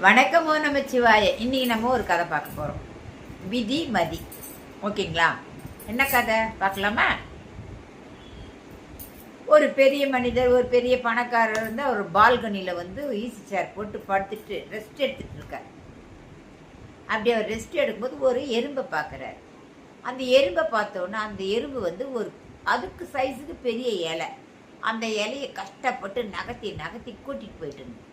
வணக்கம் நமச்சிவாய. இன்னைக்கு நம்ம ஒரு கதை பார்க்க போறோம். விதி மதி. ஓகேங்களா? என்ன கதை பார்க்கலாமா? ஒரு பெரிய மனிதர், ஒரு பெரிய பணக்காரர் இருந்தால் ஒரு பால்கனியில் ஈசி சேர் போட்டு படுத்துட்டு ரெஸ்ட் எடுத்துட்டு இருக்கார். அப்படி அவர் ரெஸ்ட் எடுக்கும்போது ஒரு எறும்பை பார்க்குறாரு. அந்த எறும்பை பார்த்தோன்னா அந்த எறும்பு ஒரு அதுக்கு சைஸுக்கு பெரிய இலை. அந்த இலையை கஷ்டப்பட்டு நகர்த்தி நகர்த்தி கூட்டிகிட்டு போயிட்டு இருந்தது.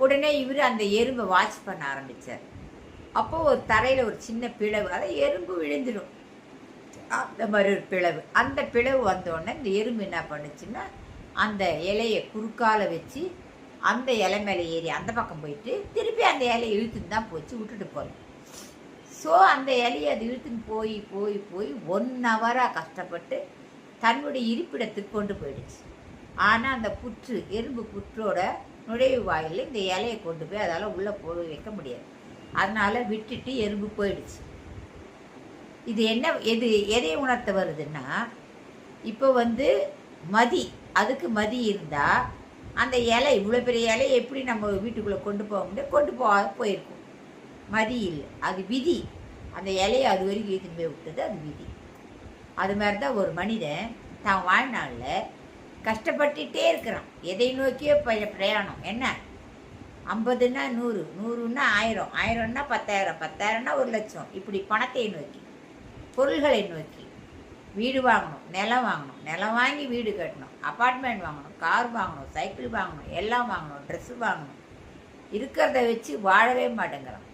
உடனே இவர் அந்த எறும்பை வாட்ச் பண்ண ஆரம்பித்தார். அப்போது ஒரு தரையில் ஒரு சின்ன பிளவு, அதை எறும்பு விழுந்துடும். அந்த மாதிரி ஒரு பிளவு. அந்த பிளவு வந்தோடனே இந்த எறும்பு என்ன பண்ணுச்சுன்னா அந்த இலையை குறுக்கால வச்சு அந்த இலை மேலே ஏறி அந்த பக்கம் போயிட்டு திருப்பி அந்த இலையை இழுத்துன்னு தான் போச்சு, விட்டுட்டு போய். ஸோ அந்த இலையை அது இழுத்துன்னு போய் போய் போய் 1 ஹவராக கஷ்டப்பட்டு தன்னுடைய இருப்பிடத்துக்கு கொண்டு போயிடுச்சு. ஆனால் அந்த புற்று, எறும்பு புற்றோட நுழைவு வாயில் இந்த இலையை கொண்டு போய் அதால் உள்ளே போய் வைக்க முடியாது. அதனால் விட்டுட்டு எறும்பு போயிடுச்சு. இது என்ன, எதை உணர்த்த வருதுன்னா, இப்போ மதி, அதுக்கு மதி இருந்தால் அந்த இலை, இவ்வளோ பெரிய இலையை எப்படி நம்ம வீட்டுக்குள்ளே கொண்டு போக முடியும்? கொண்டு போயிருக்கும். மதி இல்லை, அது விதி. அந்த இலையை அது வரைக்கும் இழுத்துன்னு போய் விட்டது, அது விதி. அது மாதிரி தான் ஒரு மனிதன் தான் வாழ்நாளில் கஷ்டப்பட்டுட்டே இருக்கிறான். எதை நோக்கியோ பிரயாணம். என்ன, 50ன்னா 100, 100ன்னா 1000, 1000ன்னா 10,000, 10,000ன்னா 1,00,000. இப்படி பணத்தை நோக்கி, பொருள்களை நோக்கி. வீடு வாங்கணும், நிலம் வாங்கணும், நிலம் வாங்கி வீடு கட்டணும், அப்பார்ட்மெண்ட் வாங்கணும், கார் வாங்கணும், சைக்கிள் வாங்கணும், எல்லாம் வாங்கணும், ட்ரெஸ்ஸு வாங்கணும். இருக்கிறத வச்சு வாழவே மாட்டேங்கிறான்.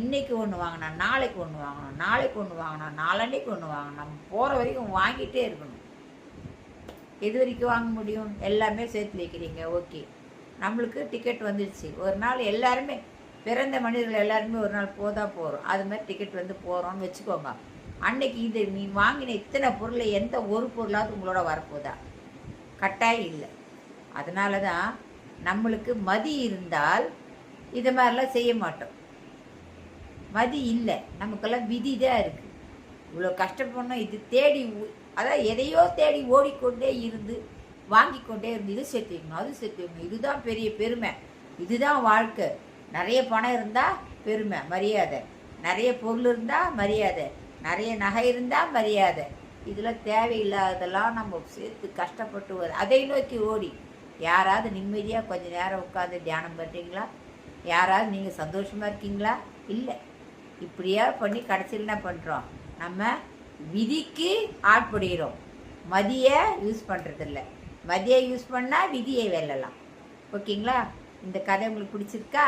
இன்றைக்கி ஒன்று வாங்கினா நாளைக்கு ஒன்று வாங்கணும், நாளைக்கு ஒன்று வாங்கினா நாளன்னைக்கு ஒன்று வாங்கணும். நம்ம போகிற வரைக்கும் வாங்கிட்டே இருக்கணும். எது வரைக்கும் வாங்க முடியும்? எல்லாமே சேர்த்து வைக்கிறீங்க, ஓகே. நம்மளுக்கு டிக்கெட் வந்துடுச்சு. ஒரு நாள் எல்லாருமே, பிறந்த மனிதர்கள் எல்லாருமே ஒரு நாள் போகிறோம். அது மாதிரி டிக்கெட் போகிறோன்னு வச்சுக்கோங்க. அன்னைக்கு இது நீ வாங்கின இத்தனை பொருளை எந்த ஒரு பொருளாவது உங்களோட வரப்போதா? கட்டாயம் இல்லை. அதனால தான் நம்மளுக்கு மதி இருந்தால் இதை மாதிரிலாம் செய்ய மாட்டோம். மதி இல்லை, நமக்கெல்லாம் விதி தான் இருக்குது. இவ்வளோ கஷ்டப்படணும், இது தேடி, அதான் எதையோ தேடி ஓடிக்கொண்டே இருந்து வாங்கி கொண்டே இருந்து இது சேர்த்து வைக்கணும், அது சேர்த்து வைக்கணும். இதுதான் பெரிய பெருமை, இதுதான் வாழ்க்கை. நிறைய பணம் இருந்தால் பெருமை, மரியாதை. நிறைய பொருள் இருந்தால் மரியாதை, நிறைய நகை இருந்தால் மரியாதை. இதில் தேவையில்லாததெல்லாம் நம்ம சேர்த்து கஷ்டப்பட்டு அதை நோக்கி ஓடி. யாராவது நிம்மதியாக கொஞ்சம் நேரம் உட்காந்து தியானம் பண்ணுறீங்களா? யாராவது நீங்கள் சந்தோஷமாக இருக்கீங்களா? இல்லை. இப்படியா பண்ணி கடைசியில் என்ன பண்ணுறோம்? நம்ம விதிக்கு ஆட்படுகிறோம், மதியை யூஸ் பண்ணுறதில்ல. மதியை யூஸ் பண்ணால் விதியை வெல்லலாம். ஓகேங்களா? இந்த கதை உங்களுக்கு பிடிச்சிருக்கா?